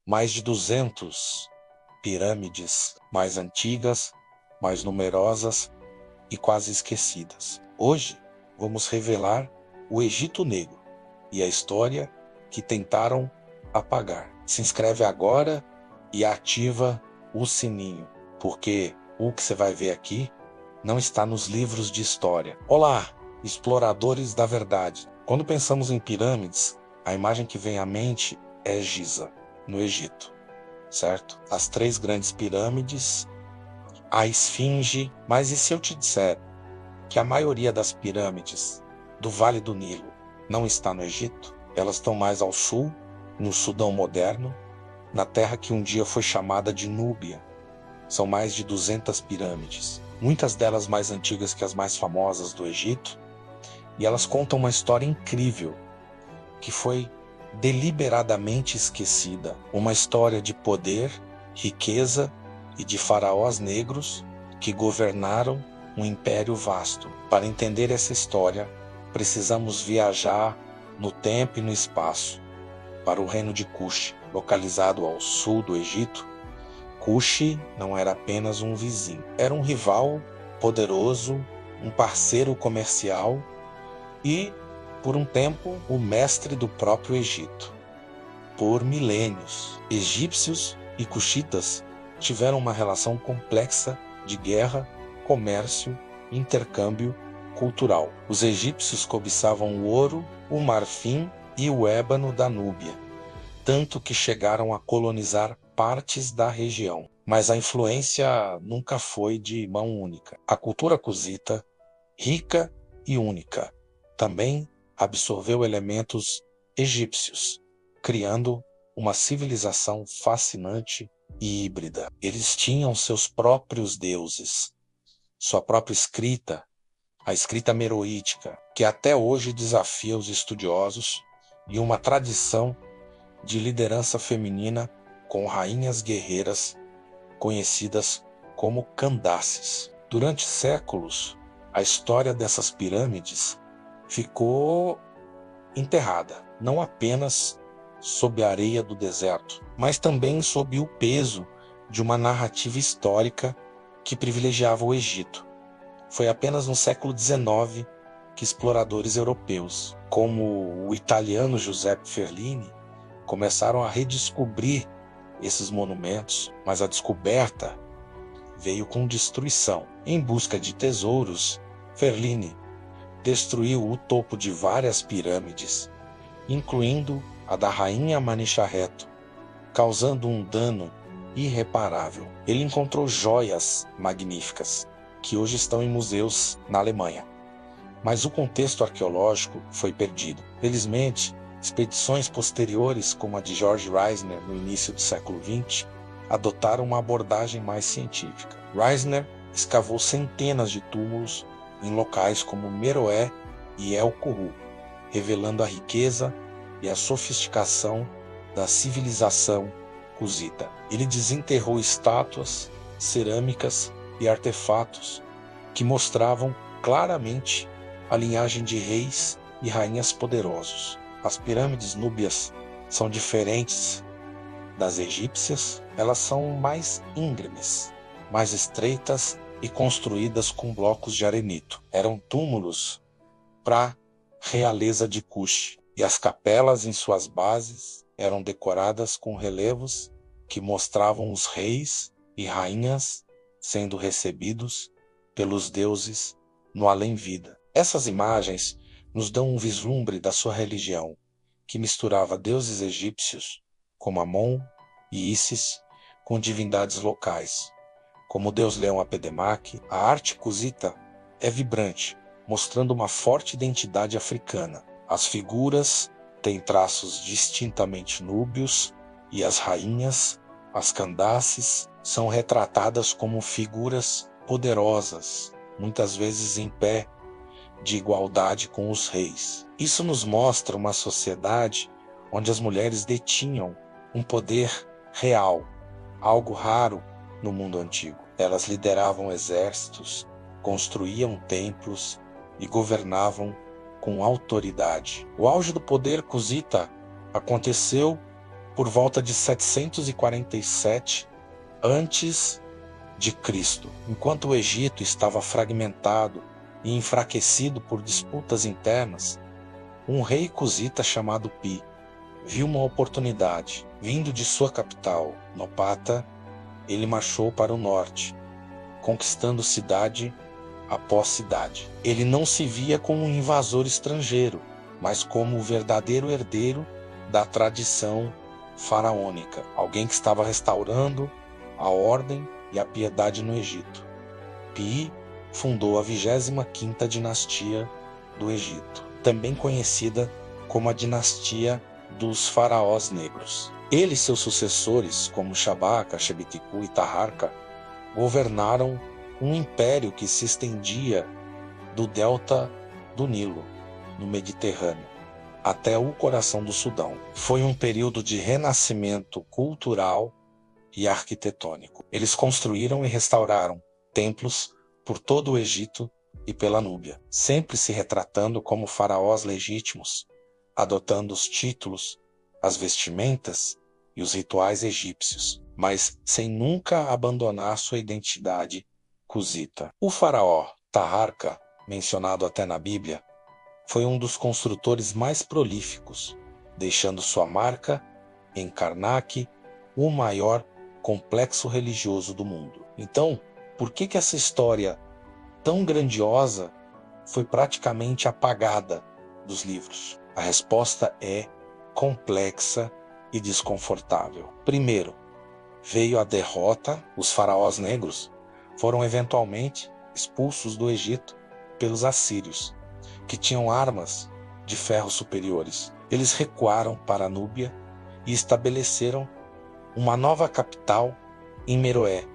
mais de 200 pirâmides mais antigas, mais numerosas e quase esquecidas. Hoje, vamos revelar o Egito Negro e a história que tentaram apagar. Se inscreve agora e ativa o sininho, porque o que você vai ver aqui não está nos livros de história. Olá, exploradores da verdade. Quando pensamos em pirâmides, a imagem que vem à mente é Giza, no Egito, certo? As 3 grandes pirâmides, a Esfinge. Mas e se eu te disser que a maioria das pirâmides do Vale do Nilo não está no Egito? Elas estão mais ao sul, no Sudão moderno, na terra que um dia foi chamada de Núbia. São mais de 200 pirâmides, muitas delas mais antigas que as mais famosas do Egito, e elas contam uma história incrível que foi deliberadamente esquecida, uma história de poder, riqueza e de faraós negros que governaram um império vasto. Para entender essa história, precisamos viajar no tempo e no espaço para o reino de Kush, localizado ao sul do Egito. Kush não era apenas um vizinho, era um rival poderoso, um parceiro comercial e, por um tempo, o mestre do próprio Egito. Por milênios, egípcios e cuxitas tiveram uma relação complexa de guerra, comércio e intercâmbio cultural. Os egípcios cobiçavam o ouro, o marfim e o ébano da Núbia, tanto que chegaram a colonizar partes da região. Mas a influência nunca foi de mão única. A cultura cusita, rica e única, também absorveu elementos egípcios, criando uma civilização fascinante e híbrida. Eles tinham seus próprios deuses, sua própria escrita, a escrita meroítica, que até hoje desafia os estudiosos, e uma tradição de liderança feminina com rainhas guerreiras conhecidas como Candaces. Durante séculos, a história dessas pirâmides ficou enterrada, não apenas sob a areia do deserto, mas também sob o peso de uma narrativa histórica que privilegiava o Egito. Foi apenas no século XIX que exploradores europeus, como o italiano Giuseppe Ferlini, começaram a redescobrir esses monumentos, mas a descoberta veio com destruição. Em busca de tesouros, Ferlini destruiu o topo de várias pirâmides, incluindo a da rainha Manichareto, causando um dano irreparável. Ele encontrou joias magníficas, que hoje estão em museus na Alemanha. Mas o contexto arqueológico foi perdido. Felizmente, expedições posteriores, como a de George Reisner no início do século XX, adotaram uma abordagem mais científica. Reisner escavou centenas de túmulos em locais como Meroé e El Kourou, revelando a riqueza e a sofisticação da civilização cusita. Ele desenterrou estátuas, cerâmicas e artefatos que mostravam claramente a linhagem de reis e rainhas poderosos. As pirâmides núbias são diferentes das egípcias. Elas são mais íngremes, mais estreitas e construídas com blocos de arenito. Eram túmulos para a realeza de Kush, e as capelas em suas bases eram decoradas com relevos que mostravam os reis e rainhas sendo recebidos pelos deuses no além-vida. Essas imagens nos dão um vislumbre da sua religião, que misturava deuses egípcios, como Amon e Ísis, com divindades locais, como o deus leão Apedemaque. A arte cusita é vibrante, mostrando uma forte identidade africana. As figuras têm traços distintamente núbios, e as rainhas, as Candaces, são retratadas como figuras poderosas, muitas vezes em pé, de igualdade com os reis. Isso nos mostra uma sociedade onde as mulheres detinham um poder real, algo raro no mundo antigo. Elas lideravam exércitos, construíam templos e governavam com autoridade. O auge do poder cusita aconteceu por volta de 747 antes de Cristo. Enquanto o Egito estava fragmentado e enfraquecido por disputas internas, um rei cusita chamado Pi viu uma oportunidade. Vindo de sua capital, Nopata, ele marchou para o norte, conquistando cidade após cidade. Ele não se via como um invasor estrangeiro, mas como o verdadeiro herdeiro da tradição faraônica, alguém que estava restaurando a ordem e a piedade no Egito. Pi fundou a 25ª dinastia do Egito, também conhecida como a dinastia dos faraós negros. Ele e seus sucessores, como Shabaka, Shebitiku e Taharka, governaram um império que se estendia do delta do Nilo, no Mediterrâneo, até o coração do Sudão. Foi um período de renascimento cultural e arquitetônico. Eles construíram e restauraram templos por todo o Egito e pela Núbia, sempre se retratando como faraós legítimos, adotando os títulos, as vestimentas e os rituais egípcios, mas sem nunca abandonar sua identidade cusita. O faraó Taharka, mencionado até na Bíblia, foi um dos construtores mais prolíficos, deixando sua marca em Karnak, o maior complexo religioso do mundo. Então, por que essa história tão grandiosa foi praticamente apagada dos livros? A resposta é complexa e desconfortável. Primeiro, veio a derrota. Os faraós negros foram eventualmente expulsos do Egito pelos assírios, que tinham armas de ferro superiores. Eles recuaram para a Núbia e estabeleceram uma nova capital em Meroé,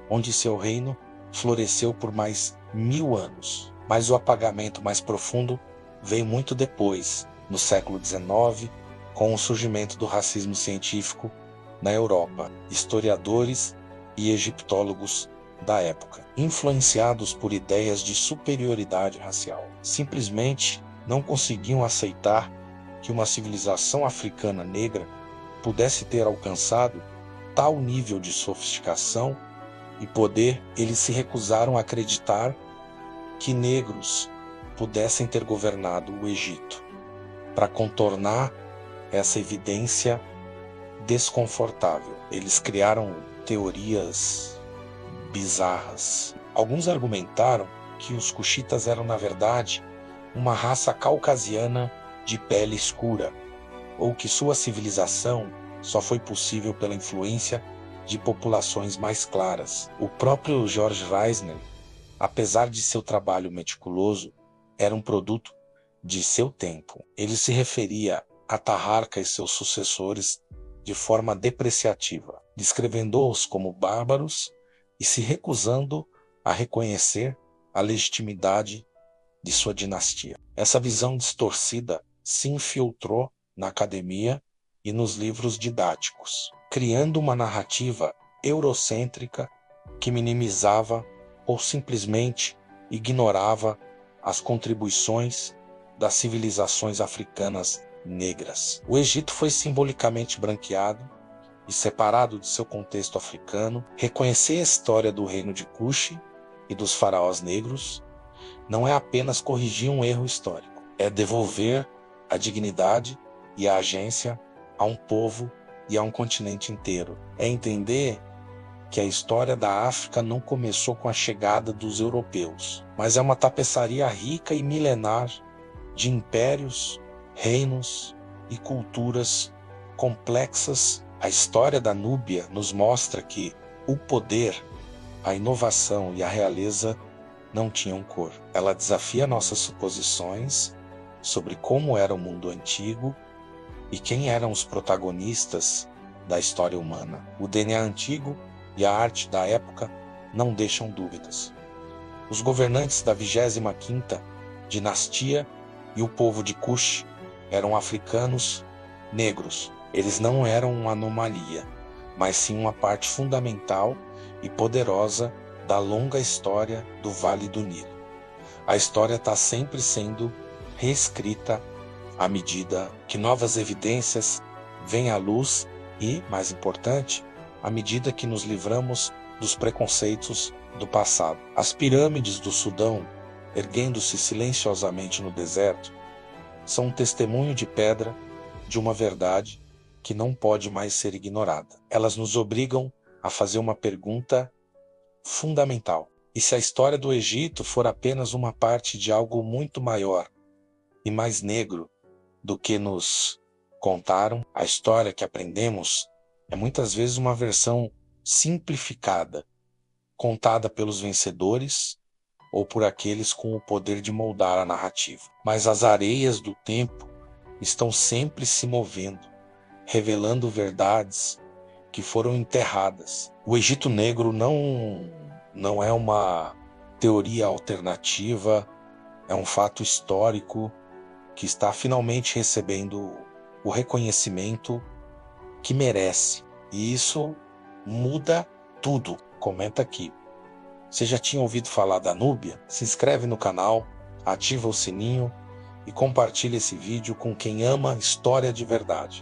onde seu reino floresceu por mais 1000 anos. Mas o apagamento mais profundo veio muito depois, no século XIX, com o surgimento do racismo científico na Europa. Historiadores e egiptólogos da época, influenciados por ideias de superioridade racial, simplesmente não conseguiam aceitar que uma civilização africana negra pudesse ter alcançado tal nível de sofisticação e poder. Eles se recusaram a acreditar que negros pudessem ter governado o Egito. Para contornar essa evidência desconfortável, eles criaram teorias bizarras. Alguns argumentaram que os cuxitas eram, na verdade, uma raça caucasiana de pele escura, ou que sua civilização só foi possível pela influência de populações mais claras. O próprio George Reisner, apesar de seu trabalho meticuloso, era um produto de seu tempo. Ele se referia a Taharka e seus sucessores de forma depreciativa, descrevendo-os como bárbaros e se recusando a reconhecer a legitimidade de sua dinastia. Essa visão distorcida se infiltrou na academia e nos livros didáticos, criando uma narrativa eurocêntrica que minimizava ou simplesmente ignorava as contribuições das civilizações africanas negras. O Egito foi simbolicamente branqueado e separado de seu contexto africano. Reconhecer a história do reino de Cuxi e dos faraós negros não é apenas corrigir um erro histórico, é devolver a dignidade e a agência a um povo e a um continente inteiro. É entender que a história da África não começou com a chegada dos europeus, mas é uma tapeçaria rica e milenar de impérios, reinos e culturas complexas. A história da Núbia nos mostra que o poder, a inovação e a realeza não tinham cor. Ela desafia nossas suposições sobre como era o mundo antigo e quem eram os protagonistas da história humana. O DNA antigo e a arte da época não deixam dúvidas. Os governantes da 25ª dinastia e o povo de Cush eram africanos negros. Eles não eram uma anomalia, mas sim uma parte fundamental e poderosa da longa história do Vale do Nilo. A história está sempre sendo reescrita à medida que novas evidências vêm à luz e, mais importante, à medida que nos livramos dos preconceitos do passado. As pirâmides do Sudão, erguendo-se silenciosamente no deserto, são um testemunho de pedra de uma verdade que não pode mais ser ignorada. Elas nos obrigam a fazer uma pergunta fundamental. E se a história do Egito for apenas uma parte de algo muito maior e mais negro do que nos contaram, a história que aprendemos é muitas vezes uma versão simplificada, contada pelos vencedores ou por aqueles com o poder de moldar a narrativa. Mas as areias do tempo estão sempre se movendo, revelando verdades que foram enterradas. O Egito Negro não é uma teoria alternativa, é um fato histórico que está finalmente recebendo o reconhecimento que merece. E isso muda tudo. Comenta aqui. Você já tinha ouvido falar da Núbia? Se inscreve no canal, ativa o sininho e compartilha esse vídeo com quem ama história de verdade.